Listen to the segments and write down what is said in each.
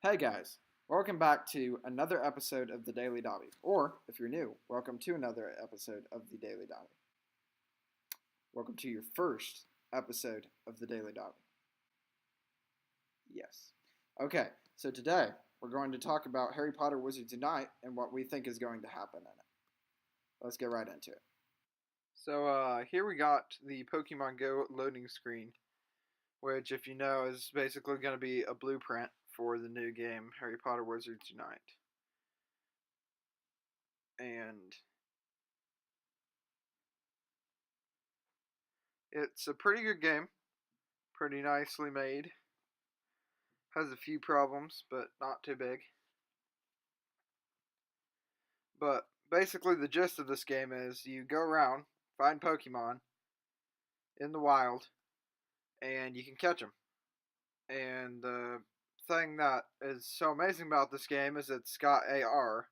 Hey guys, welcome back to another episode of the Daily Dobby. Or, if you're new, welcome to another episode of the Daily Dobby. Welcome to your first episode of the Daily Dobby. Yes. Okay, so today we're going to talk about Harry Potter Wizards Unite and what we think is going to happen in it. Let's get right into it. So here we got the Pokemon Go loading screen, which, if you know, is basically going to be a blueprint for the new game, Harry Potter Wizards Unite. And it's a pretty good game, pretty nicely made. Has a few problems, but not too big. But basically, the gist of this game is you go around, find Pokemon in the wild, and you can catch them. And the thing that is so amazing about this game is it's got AR,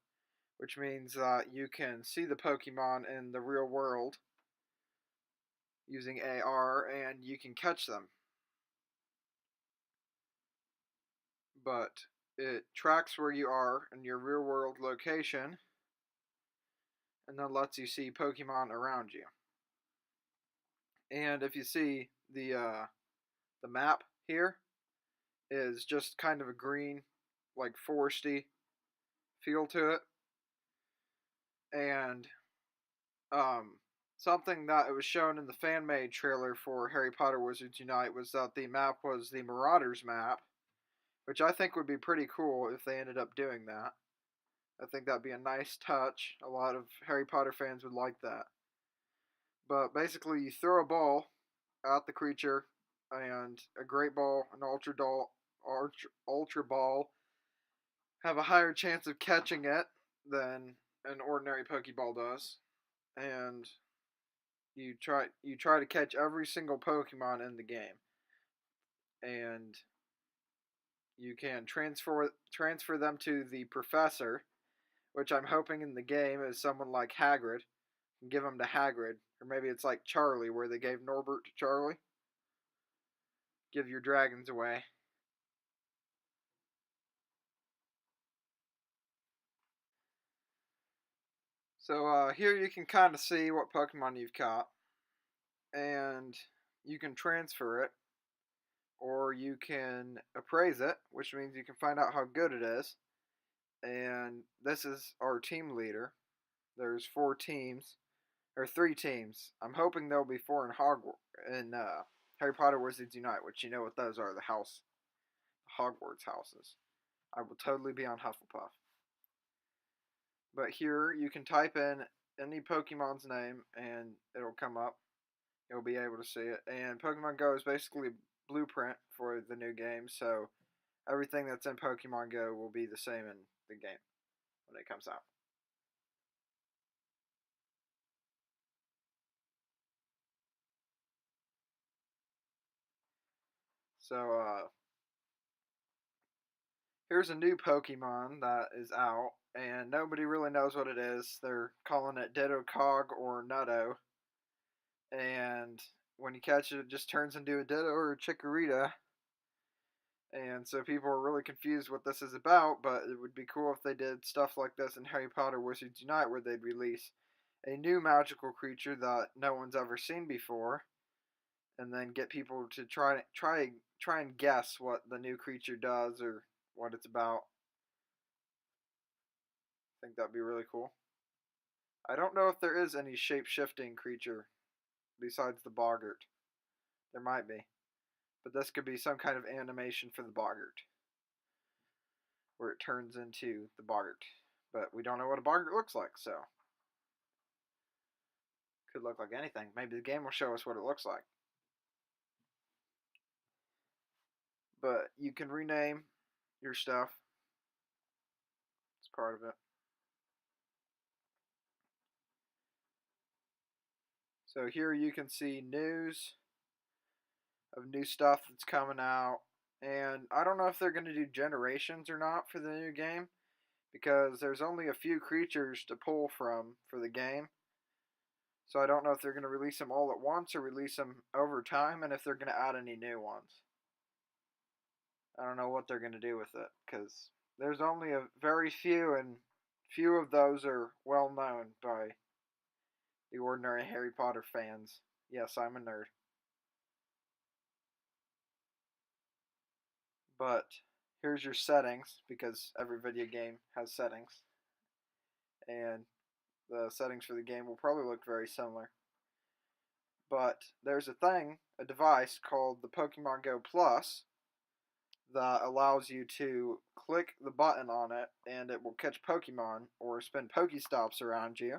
which means that you can see the Pokemon in the real world using AR, and you can catch them. But it tracks where you are in your real world location, and then lets you see Pokemon around you. And if you see the map here is just kind of a green, like foresty feel to it. And something that it was shown in the fan-made trailer for Harry Potter Wizards Unite was that the map was the Marauders map, which I think would be pretty cool if they ended up doing that. I think that'd be a nice touch. A lot of Harry Potter fans would like that. But basically, you throw a ball at the creature, and a great ball, an ultra ball, have a higher chance of catching it than an ordinary Pokeball does. And you try to catch every single Pokemon in the game, and you can transfer them to the professor, which I'm hoping in the game is someone like Hagrid. And give them to Hagrid, or maybe it's like Charlie, where they gave Norbert to Charlie. Give your dragons away. So here you can kind of see what Pokemon you've caught, and you can transfer it, or you can appraise it, which means you can find out how good it is. And this is our team leader. There's 4 teams, or 3 teams. I'm hoping there'll be 4 in Harry Potter Wizards Unite, which you know what those are, the Hogwarts houses. I will totally be on Hufflepuff. But here you can type in any Pokemon's name and it'll come up. You'll be able to see it. And Pokemon Go is basically a blueprint for the new game, so everything that's in Pokemon Go will be the same in the game when it comes out. So here's a new Pokemon that is out, and nobody really knows what it is. They're calling it Ditto-Cog or Nutto. And when you catch it, it just turns into a Ditto or a Chikorita. And so people are really confused what this is about, but it would be cool if they did stuff like this in Harry Potter Wizards Unite, where they'd release a new magical creature that no one's ever seen before, and then get people to try and guess what the new creature does or what it's about. I think that'd be really cool. I don't know if there is any shape-shifting creature besides the Boggart. There might be. But this could be some kind of animation for the Boggart, where it turns into the Boggart. But we don't know what a Boggart looks like, so could look like anything. Maybe the game will show us what it looks like. But you can rename your stuff. It's part of it. So here you can see news of new stuff that's coming out. And I don't know if they're going to do generations or not for the new game, because there's only a few creatures to pull from for the game. So I don't know if they're going to release them all at once or release them over time, and if they're going to add any new ones. I don't know what they're going to do with it, because there's only a very few, and few of those are well known by the ordinary Harry Potter fans. Yes, I'm a nerd. But here's your settings, because every video game has settings. And the settings for the game will probably look very similar. But there's a device called the Pokemon Go Plus, that allows you to click the button on it and it will catch Pokemon or spin Pokestops around you.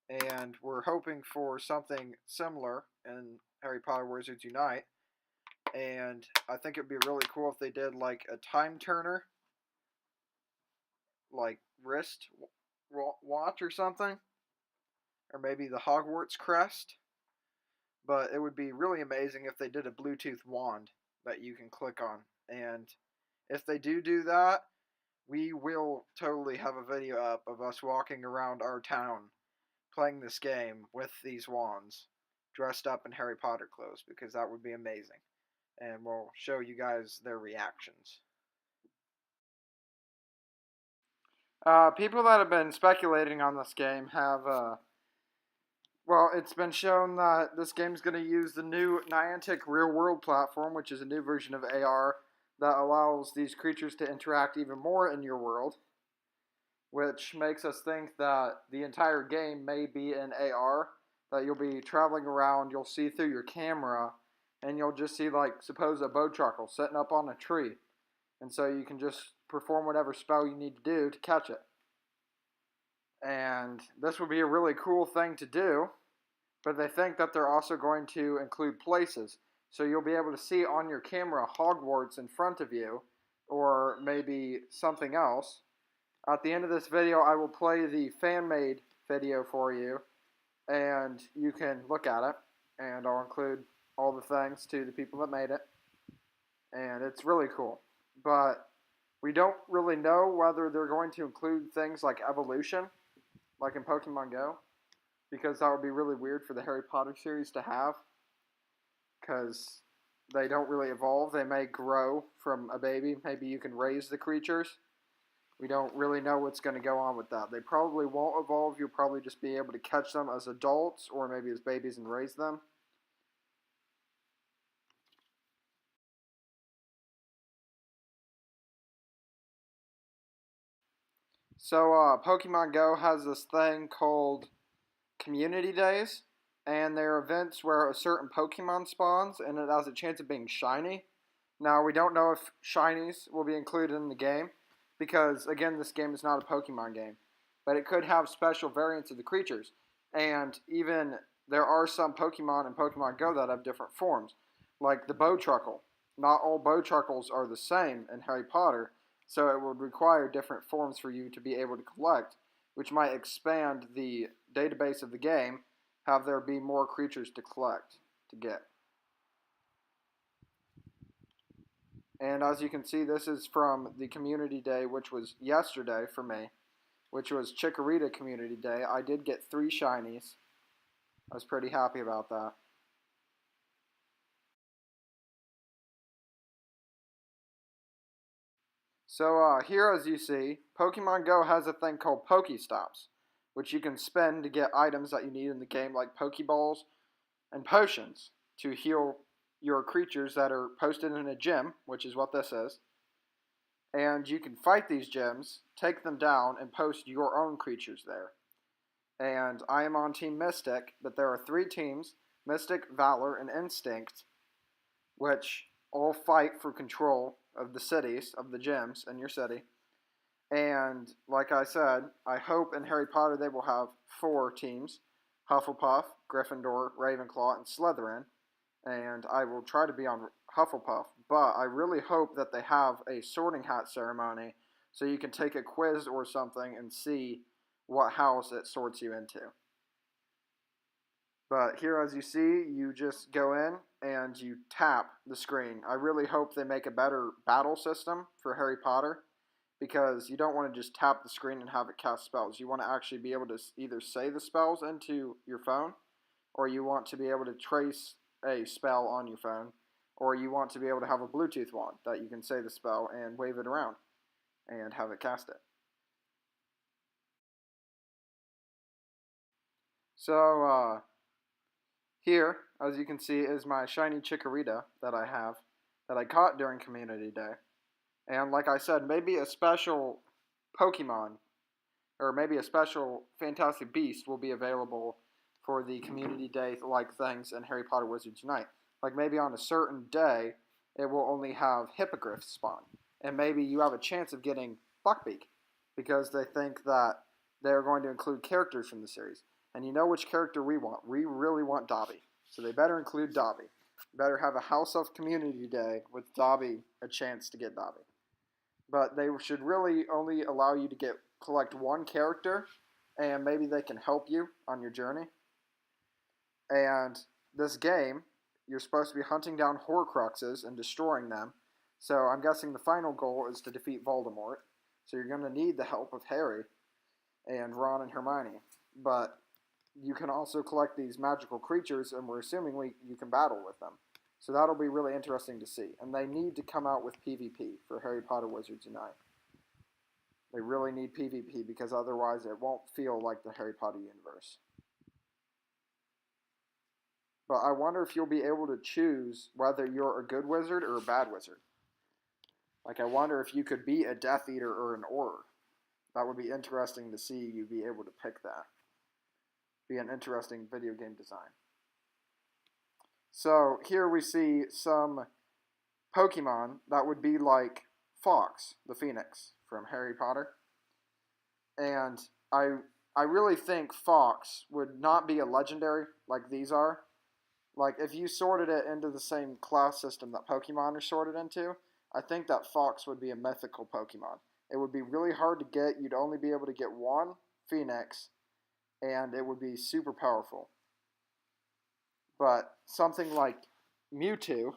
And we're hoping for something similar in Harry Potter Wizards Unite. And I think it'd be really cool if they did like a time turner, like wrist watch or something, or maybe the Hogwarts crest. But it would be really amazing if they did a Bluetooth wand that you can click on. And if they do that, we will totally have a video up of us walking around our town playing this game with these wands, dressed up in Harry Potter clothes, because that would be amazing. And we'll show you guys their reactions. People that have been speculating on this game have, well, it's been shown that this game's going to use the new Niantic Real World platform, which is a new version of AR that allows these creatures to interact even more in your world, which makes us think that the entire game may be in AR, that you'll be traveling around, you'll see through your camera, and you'll just see, like, suppose a bowtruckle sitting up on a tree, and so you can just perform whatever spell you need to do to catch it. And this would be a really cool thing to do, but they think that they're also going to include places, so you'll be able to see on your camera Hogwarts in front of you, or maybe something else. At the end of this video, I will play the fan-made video for you, and you can look at it, and I'll include all the thanks to the people that made it, and it's really cool. But we don't really know whether they're going to include things like evolution, like in Pokemon Go, because that would be really weird for the Harry Potter series to have, because they don't really evolve. They may grow from a baby. Maybe you can raise the creatures. We don't really know what's going to go on with that. They probably won't evolve. You'll probably just be able to catch them as adults or maybe as babies and raise them. So Pokemon Go has this thing called Community Days, and they're events where a certain Pokemon spawns and it has a chance of being shiny. Now, we don't know if shinies will be included in the game, because, again, this game is not a Pokemon game. But it could have special variants of the creatures. And even there are some Pokemon in Pokemon Go that have different forms, like the Bowtruckle. Not all Bowtruckles are the same in Harry Potter, so it would require different forms for you to be able to collect, which might expand the database of the game, have there be more creatures to collect, to get. And as you can see, this is from the Community Day, which was yesterday for me, which was Chikorita Community Day. I did get 3 shinies. I was pretty happy about that. So here, as you see, Pokemon Go has a thing called Pokestops, which you can spend to get items that you need in the game, like Pokeballs and potions, to heal your creatures that are posted in a gym, which is what this is. And you can fight these gyms, take them down, and post your own creatures there. And I am on Team Mystic, but there are 3 teams, Mystic, Valor, and Instinct, which all fight for control of the cities, of the gyms in your city. And like I said, I hope in Harry Potter they will have 4 teams, Hufflepuff, Gryffindor, Ravenclaw, and Slytherin. And I will try to be on Hufflepuff, but I really hope that they have a sorting hat ceremony so you can take a quiz or something and see what house it sorts you into. But here, as you see, you just go in and you tap the screen. I really hope they make a better battle system for Harry Potter, because you don't want to just tap the screen and have it cast spells. You want to actually be able to either say the spells into your phone, or you want to be able to trace a spell on your phone, or you want to be able to have a Bluetooth wand that you can say the spell and wave it around and have it cast it. So here, as you can see, is my shiny Chikorita that I have, that I caught during Community Day. And like I said, maybe a special Pokemon, or maybe a special Fantastic Beast will be available for the Community Day-like things in Harry Potter Wizards Unite. Like maybe on a certain day, it will only have Hippogriff spawn. And maybe you have a chance of getting Buckbeak, because they think that they're going to include characters from the series. And you know which character we want. We really want Dobby. So they better include Dobby. Better have a House of Community Day with Dobby, a chance to get Dobby. But they should really only allow you to collect one character, and maybe they can help you on your journey. And this game, you're supposed to be hunting down Horcruxes and destroying them. So I'm guessing the final goal is to defeat Voldemort. So you're going to need the help of Harry and Ron and Hermione. But you can also collect these magical creatures, and we're assuming you can battle with them. So that'll be really interesting to see. And they need to come out with PvP for Harry Potter Wizards Unite. They really need PvP, because otherwise it won't feel like the Harry Potter universe. But I wonder if you'll be able to choose whether you're a good wizard or a bad wizard. Like, I wonder if you could be a Death Eater or an Auror. That would be interesting to see you be able to pick that. Be an interesting video game design. So here we see some Pokemon that would be like Fox, the Phoenix from Harry Potter. And I really think Fox would not be a legendary like these are. Like, if you sorted it into the same class system that Pokemon are sorted into, I think that Fox would be a mythical Pokemon. It would be really hard to get. You'd only be able to get one Phoenix, and it would be super powerful. But something like Mewtwo,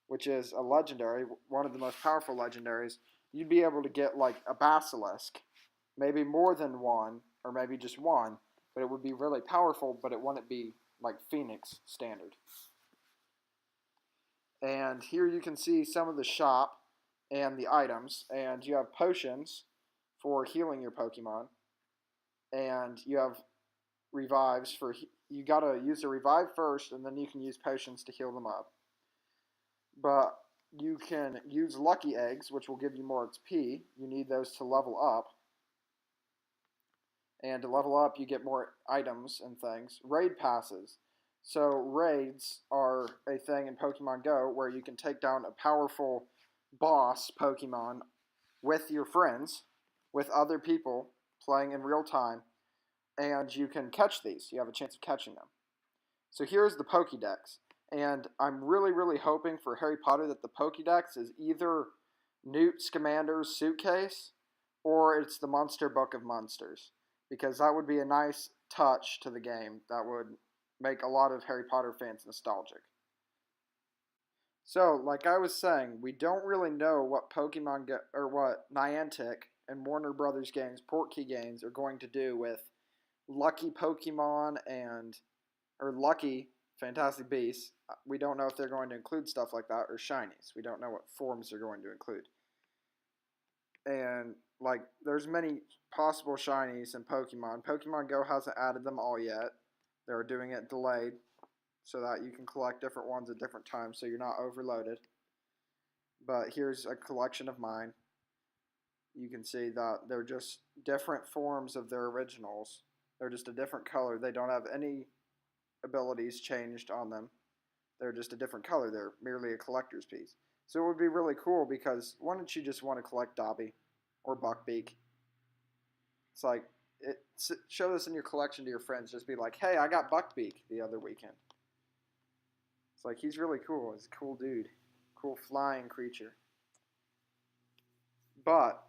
which is a legendary, one of the most powerful legendaries, you'd be able to get like a Basilisk, maybe more than one, or maybe just one, but it would be really powerful, but it wouldn't be like Phoenix standard. And here you can see some of the shop and the items, and you have potions for healing your Pokemon, and you have revives for, you gotta use the revive first, and then you can use potions to heal them up. But you can use lucky eggs, which will give you more XP. You need those to level up. And to level up, you get more items and things. Raid passes. So raids are a thing in Pokemon Go where you can take down a powerful boss Pokemon with your friends, with other people playing in real time, and you can catch these. You have a chance of catching them. So here's the Pokédex, and I'm really, really hoping for Harry Potter that the Pokédex is either Newt Scamander's suitcase or it's the Monster Book of Monsters, because that would be a nice touch to the game that would make a lot of Harry Potter fans nostalgic. So, like I was saying, we don't really know what what Niantic and Warner Brothers Games, Portkey Games are going to do with Lucky Pokemon or Lucky Fantastic Beasts. We don't know if they're going to include stuff like that, or Shinies. We don't know what forms they're going to include. And like, there's many possible Shinies in Pokemon. Pokemon Go hasn't added them all yet. They're doing it delayed so that you can collect different ones at different times so you're not overloaded. But here's a collection of mine. You can see that they're just different forms of their originals. They're just a different color. They don't have any abilities changed on them. They're just a different color. They're merely a collector's piece. So it would be really cool, because why don't you just want to collect Dobby or Buckbeak? It's like, show this in your collection to your friends. Just be like, hey, I got Buckbeak the other weekend. It's like, he's really cool. He's a cool dude. Cool flying creature. But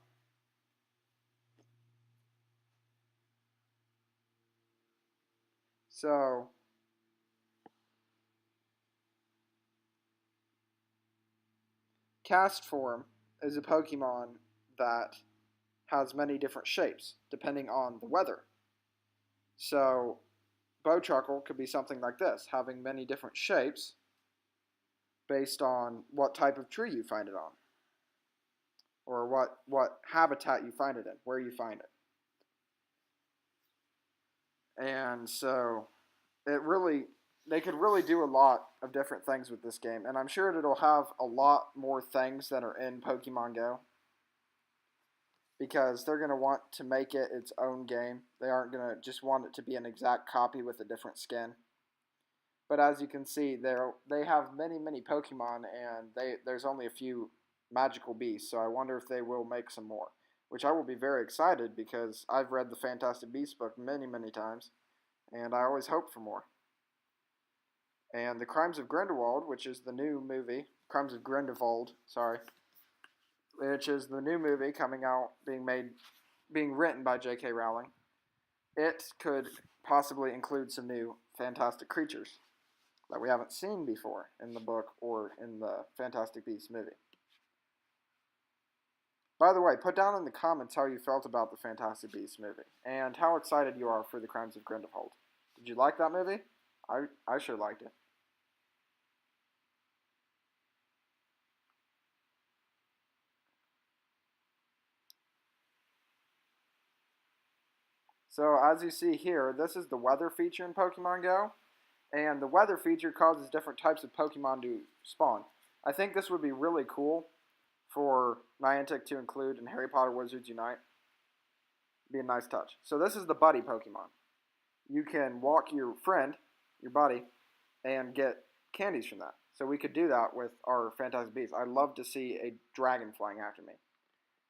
so Castform is a Pokemon that has many different shapes depending on the weather. So Bowtruckle could be something like this, having many different shapes based on what type of tree you find it on, or what habitat you find it in, where you find it. And so they could really do a lot of different things with this game, and I'm sure it'll have a lot more things that are in Pokemon Go, because they're going to want to make it its own game. They aren't going to just want it to be an exact copy with a different skin. But as you can see, they have many Pokemon, and there's only a few magical beasts, so I wonder if they will make some more. Which I will be very excited, because I've read the Fantastic Beasts book many times, and I always hope for more. And The Crimes of Grindelwald, which is the new movie, Crimes of Grindelwald, sorry, which is the new movie coming out, being written by J.K. Rowling, it could possibly include some new fantastic creatures that we haven't seen before in the book or in the Fantastic Beasts movie. By the way, put down in the comments how you felt about the Fantastic Beasts movie and how excited you are for The Crimes of Grindelwald. Did you like that movie? I sure liked it. So as you see here, this is the weather feature in Pokemon Go, and the weather feature causes different types of Pokemon to spawn. I think this would be really cool for Niantic to include in Harry Potter Wizards Unite. Be a nice touch. So this is the buddy Pokemon. You can walk your friend, your buddy, and get candies from that. So we could do that with our Fantastic Beasts. I'd love to see a dragon flying after me.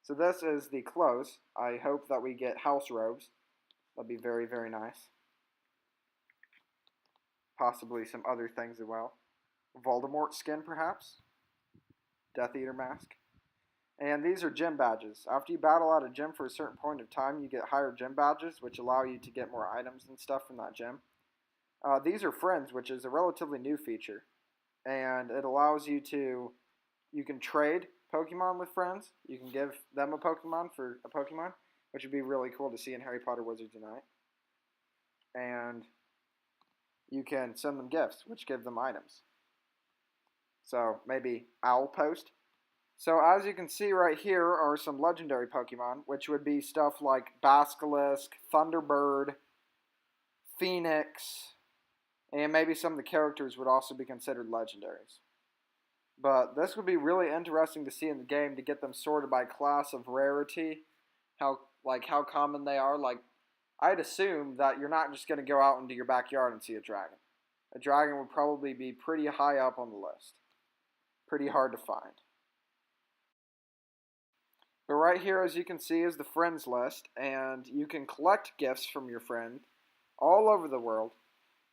So this is the clothes. I hope that we get house robes. That'd be very nice. Possibly some other things as well. Voldemort skin, perhaps. Death Eater mask. And these are gym badges. After you battle at a gym for a certain point of time, you get higher gym badges, which allow you to get more items and stuff from that gym. These are friends, which is a relatively new feature. And it allows you can trade Pokemon with friends. You can give them a Pokemon for a Pokemon, which would be really cool to see in Harry Potter Wizards Unite. And you can send them gifts, which give them items. So maybe Owl Post. So as you can see right here are some legendary Pokemon, which would be stuff like Basilisk, Thunderbird, Phoenix, and maybe some of the characters would also be considered legendaries. But this would be really interesting to see in the game, to get them sorted by class of rarity, how common they are. Like, I'd assume that you're not just going to go out into your backyard and see a dragon. A dragon would probably be pretty high up on the list. Pretty hard to find. But right here, as you can see, is the friends list, and you can collect gifts from your friend all over the world.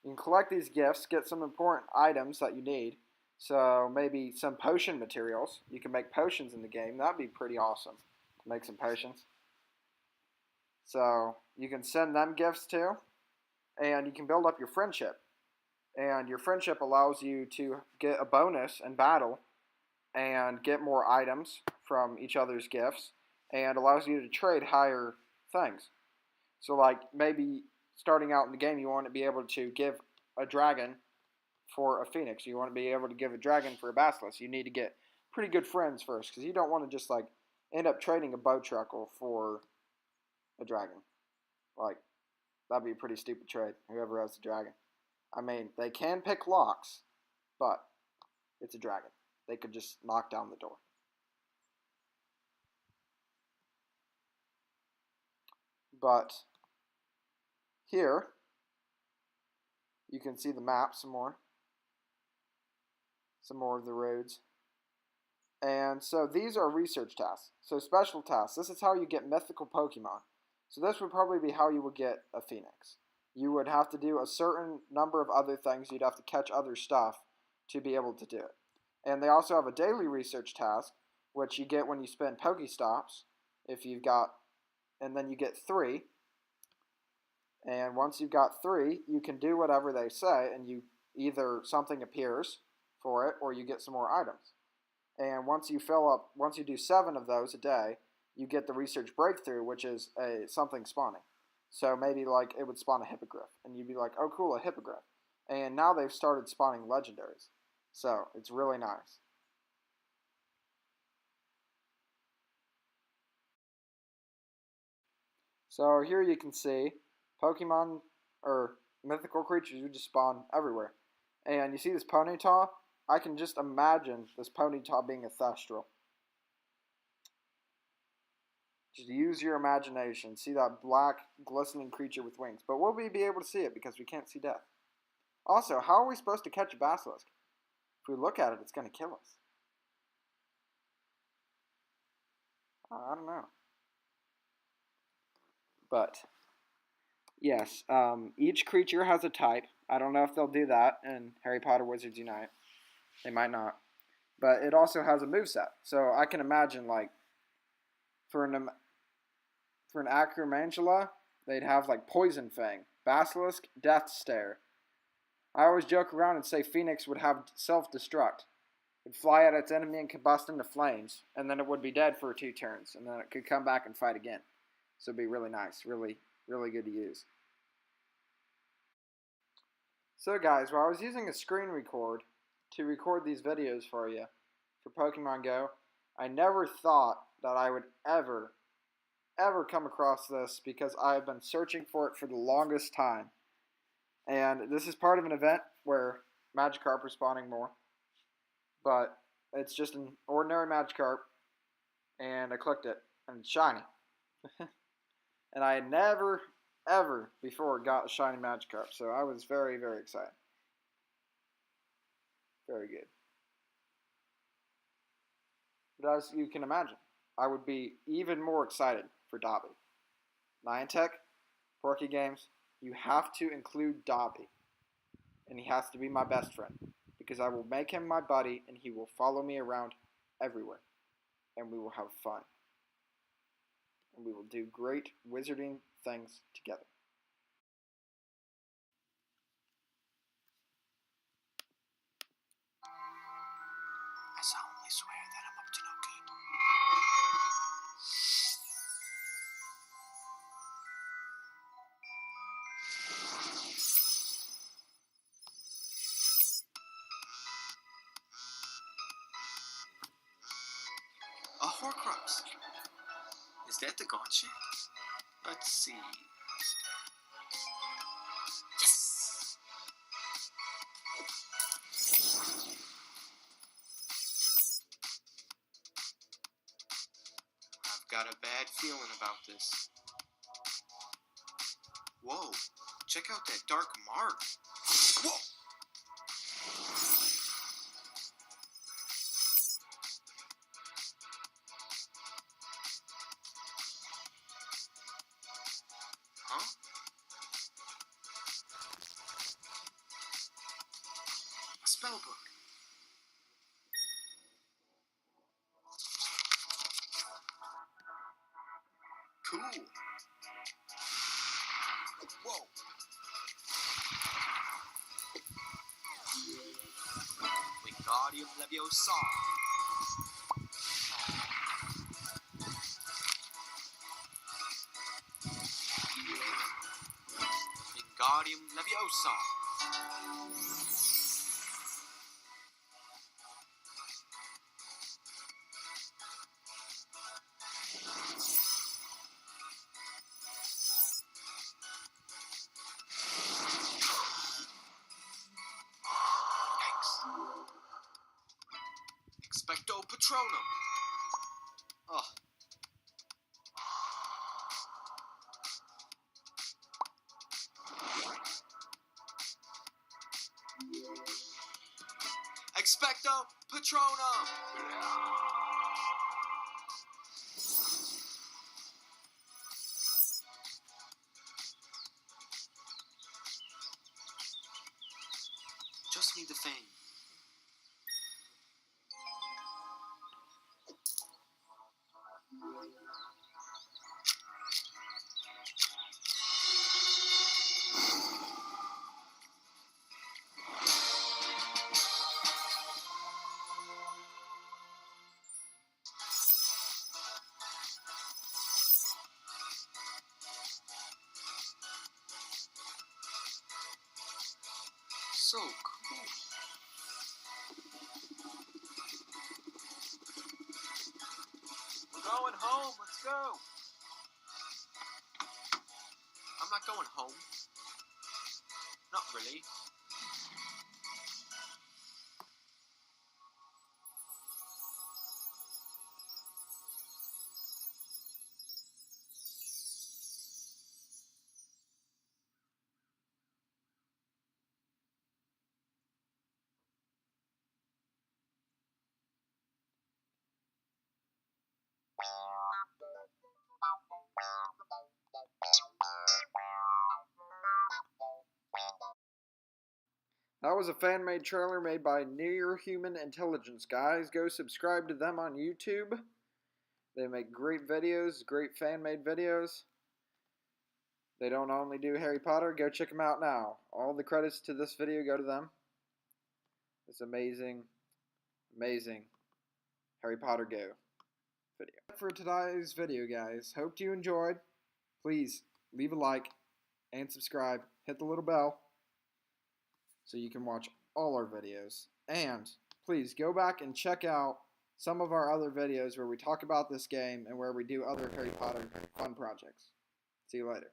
You can collect these gifts, get some important items that you need. So maybe some potion materials. You can make potions in the game. That'd be pretty awesome to make some potions. So you can send them gifts too, and you can build up your friendship. And your friendship allows you to get a bonus in battle and get more items from each other's gifts, and allows you to trade higher things. So like maybe starting out in the game, you want to be able to give a dragon for a phoenix. You want to be able to give a dragon for a basilisk. You need to get pretty good friends first, because you don't want to just like end up trading a Bowtruckle for a dragon. Like, that'd be a pretty stupid trade, whoever has the dragon. I mean, they can pick locks, but it's a dragon. They could just knock down the door. But here, you can see the map some more. Some more of the roads. And so these are research tasks. So special tasks. This is how you get mythical Pokemon. So this would probably be how you would get a Phoenix. You would have to do a certain number of other things. You'd have to catch other stuff to be able to do it. And they also have a daily research task, which you get when you spend Pokestops. And then you get 3. And once you've got 3, you can do whatever they say, and either something appears for it, or you get some more items. And once you do 7 of those a day, you get the research breakthrough, which is something spawning. So maybe like it would spawn a Hippogriff, and you'd be like, oh cool, a Hippogriff. And now they've started spawning legendaries. So it's really nice. So here you can see Pokemon or mythical creatures who just spawn everywhere. And you see this Ponyta? I can just imagine this Ponyta being a Thestral. Just use your imagination. See that black, glistening creature with wings. But will we be able to see it because we can't see death? Also, how are we supposed to catch a Basilisk? If we look at it, it's going to kill us. I don't know. But, yes, each creature has a type. I don't know if they'll do that in Harry Potter Wizards Unite. They might not. But it also has a moveset. So I can imagine, like, for an Acromantula, they'd have, like, Poison Fang, Basilisk, Death Stare. I always joke around and say Phoenix would have self-destruct. It'd fly at its enemy and combust into flames, and then it would be dead for 2 turns, and then it could come back and fight again. So it'd be really nice, really, really good to use. So guys, while I was using a screen record to record these videos for you, for Pokemon Go, I never thought that I would ever come across this because I have been searching for it for the longest time. And this is part of an event where Magikarp are spawning more. But it's just an ordinary Magikarp, and I clicked it, and it's shiny. And I had never, ever before got a shiny Magikarp, so I was very, very excited. Very good. But as you can imagine, I would be even more excited for Dobby. Niantic, Portkey Games, you have to include Dobby. And he has to be my best friend. Because I will make him my buddy and he will follow me around everywhere. And we will have fun. And we will do great wizarding things together. I solemnly swear that I'm up to no good. A Horcrux. Is that the gauntlet? Let's see. Yes! I've got a bad feeling about this. Whoa, check out that dark mark. Whoa! Huh? A spellbook. Cool. Whoa. Wingardium Leviosa. Wingardium Leviosa. Expecto Patronum. Ugh. Expecto Patronum. Just need the fame. So cool. Go! I'm not going home. Not really. That was a fan-made trailer made by Near Human Intelligence, guys. Go subscribe to them on YouTube. They make great videos, great fan-made videos. They don't only do Harry Potter. Go check them out now. All the credits to this video go to them. It's amazing, amazing Harry Potter Go video. For today's video, guys. Hope you enjoyed. Please leave a like and subscribe. Hit the little bell so you can watch all our videos. And please go back and check out some of our other videos where we talk about this game and where we do other Harry Potter fun projects. See you later.